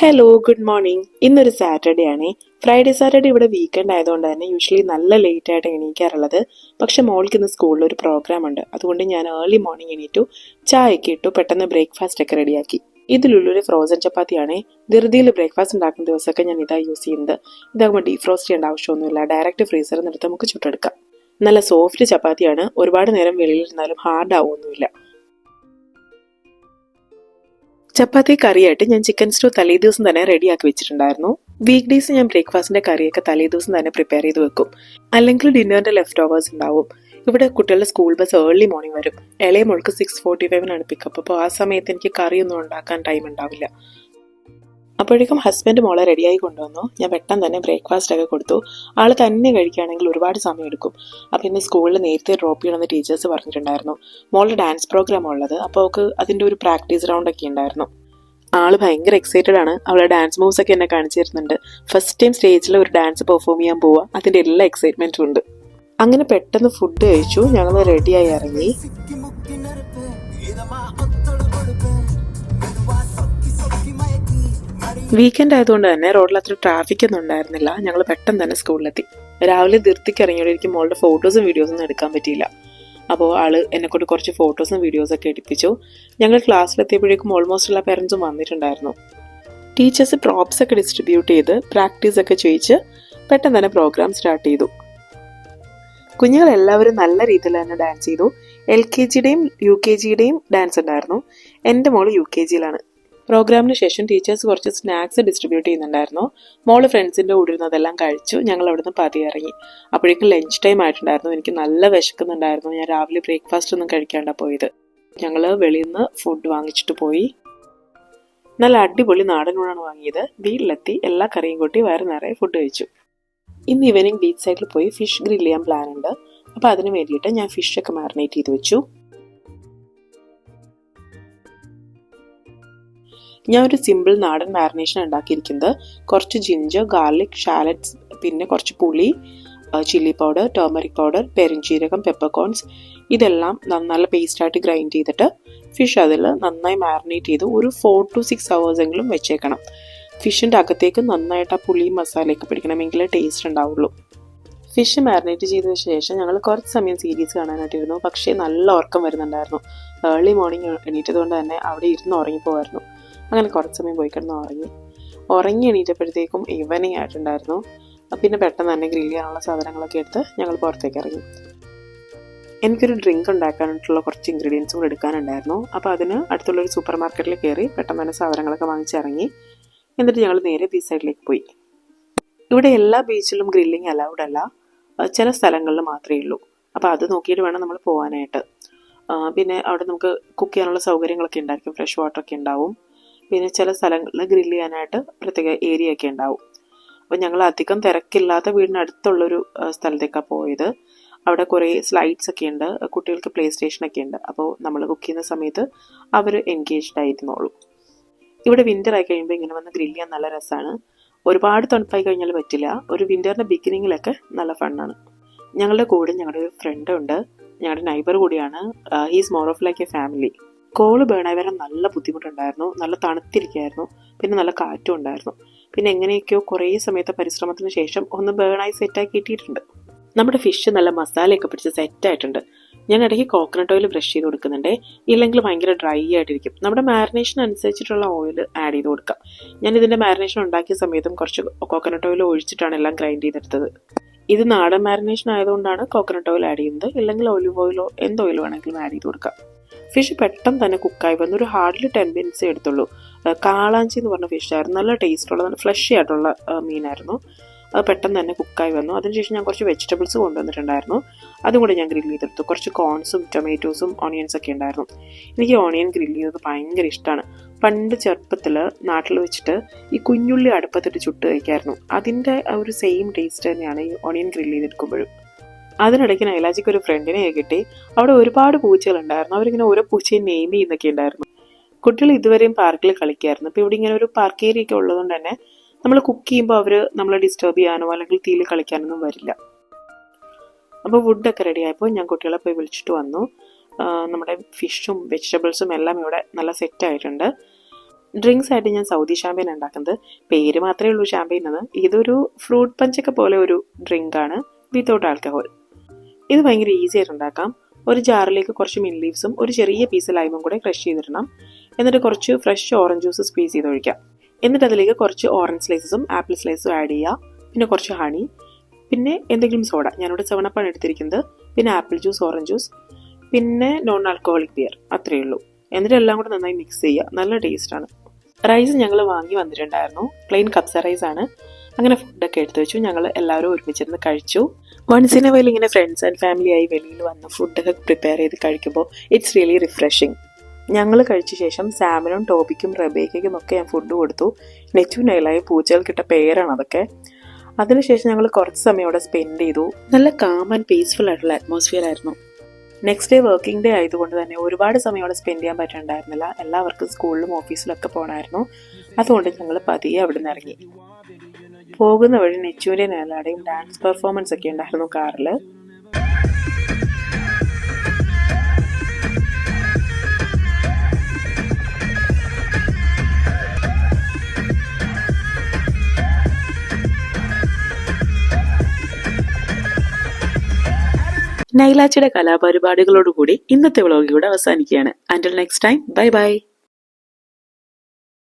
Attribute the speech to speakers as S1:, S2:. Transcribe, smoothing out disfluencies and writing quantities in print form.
S1: Hello, good morning. ഇന്നൊരു Saturday ആണേ. Friday Saturday ഇവിടെ വീക്കെൻഡ് ആയതുകൊണ്ട് തന്നെ യൂഷ്വലി നല്ല ലേറ്റ് ആയിട്ട് എണീക്കാറുള്ളത്. പക്ഷെ മോൾക്ക് ഇന്ന് സ്കൂളിൽ ഒരു പ്രോഗ്രാം ഉണ്ട്, അതുകൊണ്ട് ഞാൻ ഏർലി മോർണിംഗ് എണീറ്റു, ചായയൊക്കെ ഇട്ടു, പെട്ടെന്ന് ബ്രേക്ക്ഫാസ്റ്റ് ഒക്കെ റെഡിയാക്കി. ഇതിലുള്ളൊരു ഫ്രോസൺ ചപ്പാത്തിയാണേ. ധൃതിയിൽ ബ്രേക്ക്ഫാസ്റ്റ് ഉണ്ടാക്കുന്ന ദിവസമൊക്കെ ഞാൻ ഇതാ യൂസ് ചെയ്യുന്നത്. ഇതാകുമ്പോൾ ഡീഫ്രോസ്റ്റ് ചെയ്യേണ്ട ആവശ്യമൊന്നുമില്ല, ഡയറക്റ്റ് ഫ്രീസറിൽ നിന്നെടുത്ത് നമുക്ക് ചുട്ടെടുക്കാം. നല്ല സോഫ്റ്റ് ചപ്പാത്തിയാണ്, ഒരുപാട് നേരം വെളിയിലിരുന്നാലും ഹാർഡ് ആവുമൊന്നുമില്ല. ചപ്പാത്തി കറിയായിട്ട് ഞാൻ ചിക്കൻ സ്റ്റൂ തലേ ദിവസം തന്നെ റെഡിയാക്കി വെച്ചിട്ടുണ്ടായിരുന്നു. വീക്ക് ഡേയ്സ് ഞാൻ ബ്രേക്ക്ഫാസ്റ്റിന്റെ കറിയൊക്കെ തലേ ദിവസം തന്നെ പ്രിപ്പയർ ചെയ്ത് വെക്കും, അല്ലെങ്കിൽ ഡിന്നറിന്റെ ലെഫ്റ്റ് ഓവേഴ്സ് ഉണ്ടാവും. ഇവിടെ കുട്ടികളുടെ സ്കൂൾ ബസ് ഏർലി മോർണിംഗ് വരും. ഇളയ മോൾക്ക് 6:45 പിക്കപ്പ്. അപ്പോൾ ആ സമയത്ത് എനിക്ക് കറിയൊന്നും ഉണ്ടാക്കാൻ ടൈം ഉണ്ടാവില്ല. അപ്പോഴേക്കും ഹസ്ബൻഡ് മോളെ റെഡിയായി കൊണ്ടുവന്നു. ഞാൻ പെട്ടെന്ന് തന്നെ ബ്രേക്ക്ഫാസ്റ്റ് ഒക്കെ കൊടുത്തു. ആള് തന്നെ കഴിക്കുകയാണെങ്കിൽ ഒരുപാട് സമയം എടുക്കും. അപ്പം ഇന്ന് സ്കൂളിൽ നേരത്തെ ഡ്രോപ്പ് ചെയ്യണമെന്ന് ടീച്ചേഴ്സ് പറഞ്ഞിട്ടുണ്ടായിരുന്നു. മോളുടെ ഡാൻസ് പ്രോഗ്രാം ഉള്ളത്, അപ്പോൾ അവൾക്ക് അതിൻ്റെ ഒരു പ്രാക്ടീസ് റൗണ്ട് ഒക്കെ ഉണ്ടായിരുന്നു. ആള് ഭയങ്കര എക്സൈറ്റഡ് ആണ്. അവളുടെ ഡാൻസ് മൂവ്സ് ഒക്കെ എന്നെ കാണിച്ചു തരുന്നുണ്ട്. ഫസ്റ്റ് ടൈം സ്റ്റേജിൽ ഒരു ഡാൻസ് പെർഫോം ചെയ്യാൻ പോവുക, അതിന്റെ എല്ലാ എക്സൈറ്റ്മെന്റും ഉണ്ട്. അങ്ങനെ പെട്ടെന്ന് ഫുഡ് കഴിച്ചു, ഞങ്ങൾ റെഡിയായി ഇറങ്ങി. വീക്കെൻഡ് ആയതുകൊണ്ട് തന്നെ റോഡിൽ അത്ര ട്രാഫിക് ഒന്നും ഉണ്ടായിരുന്നില്ല. ഞങ്ങൾ പെട്ടെന്ന് തന്നെ സ്കൂളിലെത്തി. രാവിലെ ധൃതിക്ക് ഇറങ്ങിയോടെ എനിക്ക് മോളുടെ ഫോട്ടോസും വീഡിയോസും ഒന്നും എടുക്കാൻ പറ്റിയില്ല. അപ്പോൾ ആള് എന്നെക്കൊണ്ട് കുറച്ച് ഫോട്ടോസും വീഡിയോസൊക്കെ എടുപ്പിച്ചു. ഞങ്ങൾ ക്ലാസ്സിലെത്തിയപ്പോഴേക്കും ഓൾമോസ്റ്റ് എല്ലാ പേരൻസും വന്നിട്ടുണ്ടായിരുന്നു. ടീച്ചേഴ്സ് പ്രോപ്സ് ഒക്കെ ഡിസ്ട്രിബ്യൂട്ട് ചെയ്ത് പ്രാക്ടീസ് ഒക്കെ ചെയ്യിച്ച് പെട്ടെന്ന് തന്നെ പ്രോഗ്രാം സ്റ്റാർട്ട് ചെയ്തു. കുഞ്ഞുങ്ങളെല്ലാവരും നല്ല രീതിയിൽ തന്നെ ഡാൻസ് ചെയ്തു. LKGയുടെയും UKGയുടെയും ഡാൻസ് ഉണ്ടായിരുന്നു. എൻ്റെ മോള് UKGയിലാണ്. പ്രോഗ്രാമിന് ശേഷം ടീച്ചേഴ്സ് കുറച്ച് സ്നാക്സ് ഡിസ്ട്രിബ്യൂട്ട് ചെയ്യുന്നുണ്ടായിരുന്നു. മോള് ഫ്രണ്ട്സിൻ്റെ കൂടെ ഇരുന്നതെല്ലാം കഴിച്ചു. ഞങ്ങൾ അവിടുന്ന് പതിയെ ഇറങ്ങി. അപ്പോഴേക്കും ലഞ്ച് ടൈം ആയിട്ടുണ്ടായിരുന്നു. എനിക്ക് നല്ല വിശക്കുന്നുണ്ടായിരുന്നു. ഞാൻ രാവിലെ ബ്രേക്ക്ഫാസ്റ്റ് ഒന്നും കഴിക്കാണ്ടാണ് പോയത്. ഞങ്ങൾ വെളിയിൽ നിന്ന് ഫുഡ് വാങ്ങിച്ചിട്ട് പോയി. നല്ല അടിപൊളി നാടൻ ഊണാണ് വാങ്ങിയത്. വീട്ടിലെത്തി എല്ലാ കറിയും കൂട്ടി വയറ് നിറയെ ഫുഡ് കഴിച്ചു. ഇന്ന് ഈവനിങ് ബീച്ച് സൈഡിൽ പോയി ഫിഷ് ഗ്രിൽ ചെയ്യാൻ പ്ലാൻ ഉണ്ട്. അപ്പോൾ അതിന് വേണ്ടിയിട്ട് ഞാൻ ഫിഷൊക്കെ മാരിനേറ്റ് ചെയ്ത് വെച്ചു. ഞാൻ ഒരു സിമ്പിൾ നാടൻ മാരിനേഷൻ ഉണ്ടാക്കിയിരിക്കുന്നത്. കുറച്ച് ജിഞ്ചർ, ഗാർലിക്, ഷാലറ്റ്സ്, പിന്നെ കുറച്ച് പുളി, ചില്ലി പൗഡർ, ടർമറിക് പൗഡർ, പെരിഞ്ചീരകം, പെപ്പർകോൺസ്, ഇതെല്ലാം നല്ല പേസ്റ്റായിട്ട് ഗ്രൈൻഡ് ചെയ്തിട്ട് ഫിഷ് അതിൽ നന്നായി മാരിനേറ്റ് ചെയ്ത് ഒരു 4 to 6 hours എങ്കിലും വെച്ചേക്കണം. ഫിഷിൻ്റെ അകത്തേക്ക് നന്നായിട്ട് ആ പുളിയും മസാലയൊക്കെ പിടിക്കണമെങ്കിൽ ടേസ്റ്റ് ഉണ്ടാവുള്ളൂ. ഫിഷ് മാരിനേറ്റ് ചെയ്തതിന് ശേഷം ഞങ്ങൾ കുറച്ച് സമയം സീരീസ് കാണാനായിട്ടിരുന്നു. പക്ഷേ നല്ല ഉറക്കം വരുന്നുണ്ടായിരുന്നു. ഏർലി മോർണിംഗ് എണീറ്റതുകൊണ്ട് തന്നെ അവിടെ ഇരുന്ന് ഉറങ്ങിപ്പോവായിരുന്നു. അങ്ങനെ കുറച്ച് സമയം പോയി കിടന്ന് ഉറങ്ങി എണീറ്റപ്പോഴത്തേക്കും ഈവനിങ് ആയിട്ടുണ്ടായിരുന്നു. പിന്നെ പെട്ടെന്ന് തന്നെ ഗ്രില്ല് ചെയ്യാനുള്ള സാധനങ്ങളൊക്കെ എടുത്ത് ഞങ്ങൾ പുറത്തേക്ക് ഇറങ്ങി. എനിക്കൊരു ഡ്രിങ്ക് ഉണ്ടാക്കാനായിട്ടുള്ള കുറച്ച് ഇൻഗ്രീഡിയൻസും കൂടെ എടുക്കാനുണ്ടായിരുന്നു. അപ്പോൾ അതിന് അടുത്തുള്ളൊരു സൂപ്പർ മാർക്കറ്റിൽ കയറി പെട്ടെന്ന് തന്നെ സാധനങ്ങളൊക്കെ വാങ്ങിച്ചിറങ്ങി. എന്നിട്ട് ഞങ്ങൾ നേരെ ബീച്ച് സൈഡിലേക്ക് പോയി. ഇവിടെ എല്ലാ ബീച്ചിലും ഗ്രില്ലിങ് അലൗഡ് അല്ല, ചില സ്ഥലങ്ങളിൽ മാത്രമേ ഉള്ളൂ. അപ്പോൾ അത് നോക്കിയിട്ട് വേണം നമ്മൾ പോകാനായിട്ട്. പിന്നെ അവിടെ നമുക്ക് കുക്ക് ചെയ്യാനുള്ള സൗകര്യങ്ങളൊക്കെ ഉണ്ടായിരിക്കും. ഫ്രഷ് വാട്ടറൊക്കെ ഉണ്ടാവും. പിന്നെ ചില സ്ഥലങ്ങളിൽ ഗ്രില്ല് ചെയ്യാനായിട്ട് പ്രത്യേക ഏരിയ ഒക്കെ ഉണ്ടാവും. അപ്പോൾ ഞങ്ങൾ അധികം തിരക്കില്ലാത്ത വീടിനടുത്തുള്ളൊരു സ്ഥലത്തേക്കാണ് പോയത്. അവിടെ കുറേ സ്ലൈഡ്സ് ഒക്കെ ഉണ്ട്, കുട്ടികൾക്ക് പ്ലേ സ്റ്റേഷനൊക്കെ ഉണ്ട്. അപ്പോൾ നമ്മൾ കുക്ക് ചെയ്യുന്ന സമയത്ത് അവർ എൻഗേജ്ഡ് ആയിരുന്നോളൂ. ഇവിടെ വിൻ്റർ ആയി കഴിയുമ്പോൾ ഇങ്ങനെ വന്ന് ഗ്രില്ല് ചെയ്യാൻ നല്ല രസമാണ്. ഒരുപാട് തണുപ്പായി കഴിഞ്ഞാൽ പറ്റില്ല. ഒരു വിൻ്ററിൻ്റെ ബിഗിനിങ്ങിലൊക്കെ നല്ല ഫണ്ണാണ്. ഞങ്ങളുടെ കൂടെ ഞങ്ങളുടെ ഒരു ഫ്രണ്ട് ഉണ്ട്, ഞങ്ങളുടെ നൈബർ കൂടിയാണ്. He's more of like a family. കോള് ബേണായി വരാൻ നല്ല ബുദ്ധിമുട്ടുണ്ടായിരുന്നു. നല്ല തണുത്തിരിക്കുകയായിരുന്നു. പിന്നെ നല്ല കാറ്റും ഉണ്ടായിരുന്നു. പിന്നെ എങ്ങനെയൊക്കെയോ കുറേ സമയത്തെ പരിശ്രമത്തിന് ശേഷം ഒന്ന് ബേണായി സെറ്റാക്കി കിട്ടിയിട്ടുണ്ട്. നമ്മുടെ ഫിഷ് നല്ല മസാലയൊക്കെ പിടിച്ച് സെറ്റായിട്ടുണ്ട്. ഞാൻ ഇടയ്ക്ക് കോക്കനട്ട് ഓയിൽ ബ്രഷ് ചെയ്ത് കൊടുക്കുന്നുണ്ട്, ഇല്ലെങ്കിൽ ഭയങ്കര ഡ്രൈ ആയിട്ടിരിക്കും. നമ്മുടെ മാരിനേഷൻ അനുസരിച്ചിട്ടുള്ള ഓയിൽ ആഡ് ചെയ്ത് കൊടുക്കാം. ഞാൻ ഇതിൻ്റെ മാരിനേഷൻ ഉണ്ടാക്കിയ സമയത്തും കുറച്ച് കോക്കനട്ട് ഓയിൽ ഒഴിച്ചിട്ടാണ് എല്ലാം ഗ്രൈൻഡ് ചെയ്തെടുത്തത്. ഇത് നാടൻ മാരിനേഷൻ ആയതുകൊണ്ടാണ് കോക്കനട്ട് ഓയിൽ ആഡ് ചെയ്യുന്നത്, ഇല്ലെങ്കിൽ ഒലിവ് ഓയിലോ എന്ത് ഓയിൽ വേണമെങ്കിലും ആഡ് ചെയ്ത് കൊടുക്കാം. ഫിഷ് പെട്ടെന്ന് തന്നെ കുക്കായി വന്നു. ഒരു ഹാർഡ്ലി 10 minutes എടുത്തുള്ളൂ. കാളാഞ്ചി എന്ന് പറഞ്ഞ ഫിഷായിരുന്നു. നല്ല ടേസ്റ്റുള്ള, നല്ല ഫ്ലഷി ആയിട്ടുള്ള മീനായിരുന്നു. അത് പെട്ടെന്ന് തന്നെ കുക്കായി വന്നു. അതിനുശേഷം ഞാൻ കുറച്ച് വെജിറ്റബിൾസ് കൊണ്ടുവന്നിട്ടുണ്ടായിരുന്നു. അതും കൂടി ഞാൻ ഗ്രില്ല് ചെയ്തെടുത്തു. കുറച്ച് കോൺസും ടൊമാറ്റോസും ഓണിയൻസ് ഒക്കെ ഉണ്ടായിരുന്നു. എനിക്ക് ഓണിയൻ ഗ്രില്ല് ചെയ്തത് ഭയങ്കര ഇഷ്ടമാണ്. പണ്ട് ചെറുപ്പത്തിൽ നാട്ടിൽ വെച്ചിട്ട് ഈ കുഞ്ഞുള്ളി അടുപ്പത്തിട്ട് ചുട്ട് കഴിക്കായിരുന്നു. അതിൻ്റെ ഒരു സെയിം ടേസ്റ്റ് തന്നെയാണ് ഈ ഓണിയൻ ഗ്രില്ല് ചെയ്തെടുക്കുമ്പോഴും. അതിനിടയ്ക്ക് നൈലാജിക്ക് ഒരു ഫ്രണ്ടിനെ കിട്ടി. അവിടെ ഒരുപാട് പൂച്ചകളുണ്ടായിരുന്നു. അവരിങ്ങനെ ഓരോ പൂച്ചയെ നെയിം ചെയ്യുന്നൊക്കെ ഉണ്ടായിരുന്നു. കുട്ടികൾ ഇതുവരെയും പാർക്കിൽ കളിക്കായിരുന്നു. ഇപ്പോൾ ഇവിടെ ഇങ്ങനെ ഒരു പാർക്ക് ഏരിയ ഒക്കെ ഉള്ളതുകൊണ്ട് തന്നെ നമ്മൾ കുക്ക് ചെയ്യുമ്പോൾ അവർ നമ്മളെ ഡിസ്റ്റർബ് ചെയ്യാനോ അല്ലെങ്കിൽ തീയിൽ കളിക്കാനൊന്നും വരില്ല. അപ്പോൾ ഫുഡൊക്കെ റെഡി ആയപ്പോൾ ഞാൻ കുട്ടികളെ പോയി വിളിച്ചിട്ട് വന്നു. നമ്മുടെ ഫിഷും വെജിറ്റബിൾസും എല്ലാം ഇവിടെ നല്ല സെറ്റായിട്ടുണ്ട്. ഡ്രിങ്ക്സ് ആയിട്ട് ഞാൻ സൗദി ഷാമ്പയിൻ ഉണ്ടാക്കുന്നത്. പേര് മാത്രമേ ഉള്ളൂ ഷാമ്പയിൻ എന്ന്. ഇതൊരു ഫ്രൂട്ട് പഞ്ചൊക്കെ പോലെ ഒരു ഡ്രിങ്ക് ആണ്, വിത്തൗട്ട് ആൽക്കഹോൾ. ഇത് ഭയങ്കര ഈസി ആയിട്ട് ഉണ്ടാക്കാം. ഒരു ജാറിലേക്ക് കുറച്ച് മിന്റ് ലീവ്സും ഒരു ചെറിയ പീസ് ലൈമും കൂടെ ക്രഷ് ചെയ്തിടണം. എന്നിട്ട് കുറച്ച് ഫ്രഷ് ഓറഞ്ച് ജ്യൂസ് സ്ക്വീസ് ചെയ്ത് ഒഴിക്കാം. എന്നിട്ട് അതിലേക്ക് കുറച്ച് ഓറഞ്ച് സ്ലൈസസും ആപ്പിൾ സ്ലൈസും ആഡ് ചെയ്യുക. പിന്നെ കുറച്ച് ഹണി, പിന്നെ എന്തെങ്കിലും സോഡ. ഞാനിവിടെ 7up ആണ് എടുത്തിരിക്കുന്നത്. പിന്നെ ആപ്പിൾ ജ്യൂസ്, ഓറഞ്ച് ജ്യൂസ്, പിന്നെ നോൺ ആൽക്കഹോളിക് ബിയർ. അത്രയേ ഉള്ളൂ. എന്നിട്ട് എല്ലാം കൂടെ നന്നായി മിക്സ് ചെയ്യുക. നല്ല ടേസ്റ്റാണ്. റൈസ് ഞങ്ങൾ വാങ്ങി വന്നിട്ടുണ്ടായിരുന്നു. പ്ലെയിൻ കപ്സ റൈസ് ആണ്. അങ്ങനെ ഫുഡൊക്കെ എടുത്തു വെച്ചു. ഞങ്ങൾ എല്ലാവരും ഒരുമിച്ചിരുന്ന് കഴിച്ചു. വൺസ് ഇൻ എ വൈൽ ഇങ്ങനെ ഫ്രണ്ട്സ് ആൻഡ് ഫാമിലി ആയി വെളിയിൽ വന്ന് ഫുഡൊക്കെ പ്രിപ്പയർ ചെയ്ത് കഴിക്കുമ്പോൾ ഇറ്റ്സ് റിയലി റിഫ്രഷിങ്. ഞങ്ങൾ കഴിച്ച ശേഷം സാമിനും ടോബിക്കും റബേക്കും ഒക്കെ ഞാൻ ഫുഡ് കൊടുത്തു. നെച്ചു നൈലായി പൂച്ചകൾക്കിട്ട പേരാണ് അതൊക്കെ. അതിനുശേഷം ഞങ്ങൾ കുറച്ച് സമയം അവിടെ സ്പെൻഡ് ചെയ്തു. നല്ല കാം ആൻഡ് പീസ്ഫുൾ ആയിട്ടുള്ള അറ്റ്മോസ്ഫിയർ ആയിരുന്നു. നെക്സ്റ്റ് ഡേ വർക്കിംഗ് ഡേ ആയതുകൊണ്ട് തന്നെ ഒരുപാട് സമയം അവിടെ സ്പെൻഡ് ചെയ്യാൻ പറ്റുന്നുണ്ടായിരുന്നില്ല. എല്ലാവർക്കും സ്കൂളിലും ഓഫീസിലൊക്കെ പോകണമായിരുന്നു. അതുകൊണ്ട് ഞങ്ങൾ പതിയെ അവിടെ നിന്ന് ഇറങ്ങി. പോകുന്ന വഴി നെച്ചുവിൻ്റെ നേലാടെയും ഡാൻസ് പെർഫോമൻസ് ഒക്കെ ഉണ്ടായിരുന്നു കാറിൽ. നൈലാച്ചിയുടെ കലാപരിപാടികളോടുകൂടി ഇന്നത്തെ വ്ളോഗ് ഇവിടെ അവസാനിക്കുകയാണ്. അന്റിൽ നെക്സ്റ്റ് ടൈം, ബൈ ബൈ.